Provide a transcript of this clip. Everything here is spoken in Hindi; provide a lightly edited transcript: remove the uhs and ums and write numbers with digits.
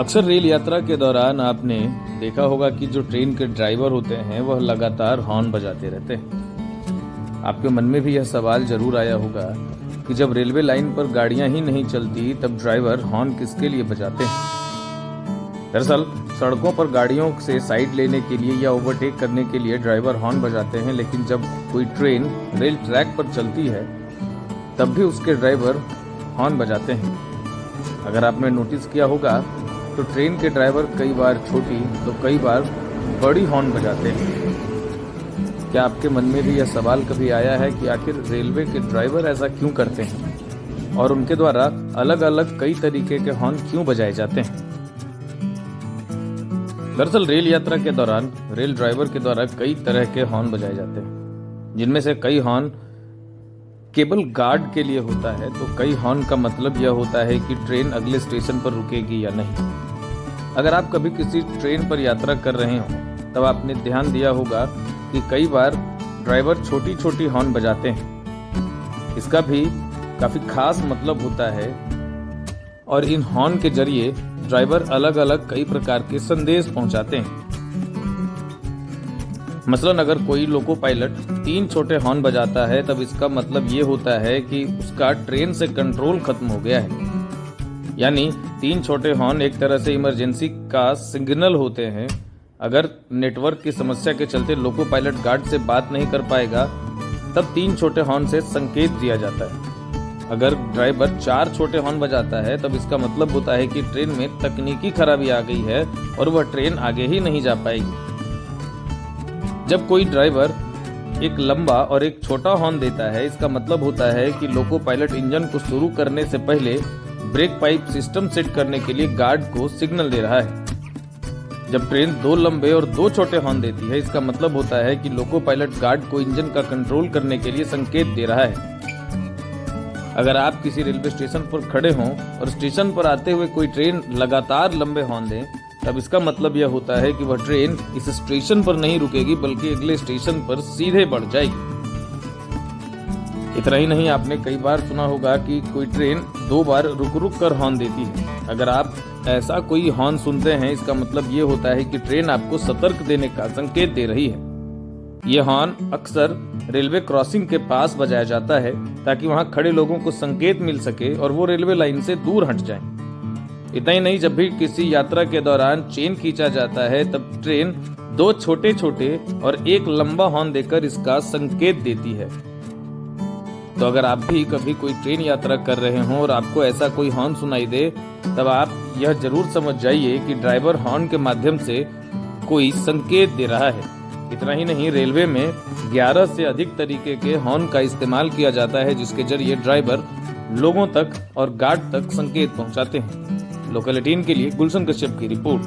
अक्सर रेल यात्रा के दौरान आपने देखा होगा कि जो ट्रेन के ड्राइवर होते हैं वह लगातार हॉर्न बजाते रहते हैं। आपके मन में भी यह सवाल जरूर आया होगा कि जब रेलवे लाइन पर गाड़ियां ही नहीं चलती तब ड्राइवर हॉर्न किसके लिए बजाते हैं। दरअसल सड़कों पर गाड़ियों से साइड लेने के लिए या ओवरटेक करने के लिए ड्राइवर हॉर्न बजाते हैं, लेकिन जब कोई ट्रेन रेल ट्रैक पर चलती है तब भी उसके ड्राइवर हॉर्न बजाते हैं। अगर आपने नोटिस किया होगा तो ट्रेन के ड्राइवर कई बार छोटी तो कई बार बड़ी हॉर्न बजाते हैं। क्या आपके मन में भी यह सवाल कभी आया है कि आखिर रेलवे के ड्राइवर ऐसा क्यों करते हैं और उनके द्वारा अलग अलग कई तरीके के हॉर्न क्यों बजाए जाते हैं। दरअसल रेल यात्रा के दौरान रेल ड्राइवर के द्वारा कई तरह के हॉर्न बजाए जाते हैं, जिनमें से कई हॉर्न केबल गार्ड के लिए होता है तो कई हॉर्न का मतलब यह होता है कि ट्रेन अगले स्टेशन पर रुकेगी या नहीं। अगर आप कभी किसी ट्रेन पर यात्रा कर रहे हो तब आपने ध्यान दिया होगा कि कई बार ड्राइवर छोटी छोटी हॉर्न बजाते हैं। इसका भी काफी खास मतलब होता है और इन हॉर्न के जरिए ड्राइवर अलग अलग कई प्रकार के संदेश पहुंचाते हैं। मसलन अगर कोई लोको पायलट 3 छोटे हॉर्न बजाता है तब इसका मतलब ये होता है कि उसका ट्रेन से कंट्रोल खत्म हो गया है। यानी 3 छोटे हॉर्न एक तरह से इमरजेंसी का सिग्नल होते हैं। अगर नेटवर्क की समस्या के चलते लोको पायलट गार्ड से बात नहीं कर पाएगा तब 3 छोटे हॉर्न से संकेत दिया जाता है। अगर ड्राइवर 4 छोटे हॉर्न बजाता है तब इसका मतलब होता है कि ट्रेन में तकनीकी खराबी आ गई है और वह ट्रेन आगे ही नहीं जा पाएगी। जब कोई ड्राइवर एक लंबा और एक छोटा हॉर्न देता है इसका मतलब होता है कि लोको पायलट इंजन को शुरू करने से पहले ब्रेक पाइप सिस्टम सेट करने के लिए गार्ड को सिग्नल दे रहा है। जब ट्रेन 2 लंबे और 2 छोटे हॉर्न देती है इसका मतलब होता है कि लोको पायलट गार्ड को इंजन का कंट्रोल करने के लिए संकेत दे रहा है। अगर आप किसी रेलवे स्टेशन पर खड़े हों और स्टेशन पर आते हुए कोई ट्रेन लगातार लंबे हॉर्न दे तब इसका मतलब यह होता है कि वह ट्रेन इस स्टेशन पर नहीं रुकेगी बल्कि अगले स्टेशन पर सीधे बढ़ जाएगी। इतना ही नहीं, आपने कई बार सुना होगा कि कोई ट्रेन 2 बार रुक रुक कर हॉर्न देती है। अगर आप ऐसा कोई हॉर्न सुनते हैं इसका मतलब ये होता है कि ट्रेन आपको सतर्क देने का संकेत दे रही है। यह हॉर्न अक्सर रेलवे क्रॉसिंग के पास बजाया जाता है ताकि वहां खड़े लोगों को संकेत मिल सके और वो रेलवे लाइन से दूर हट जाएं। इतना ही नहीं, जब भी किसी यात्रा के दौरान चेन खींचा जाता है तब ट्रेन 2 छोटे छोटे और 1 लंबा हॉर्न देकर इसका संकेत देती है। तो अगर आप भी कभी कोई ट्रेन यात्रा कर रहे हो और आपको ऐसा कोई हॉर्न सुनाई दे तब आप यह जरूर समझ जाइए कि ड्राइवर हॉर्न के माध्यम से कोई संकेत दे रहा है। इतना ही नहीं, रेलवे में 11 से अधिक तरीके के हॉर्न का इस्तेमाल किया जाता है जिसके जरिए ड्राइवर लोगों तक और गार्ड तक संकेत पहुंचाते हैं। लोकल 18 के लिए गुलशन कश्यप की रिपोर्ट।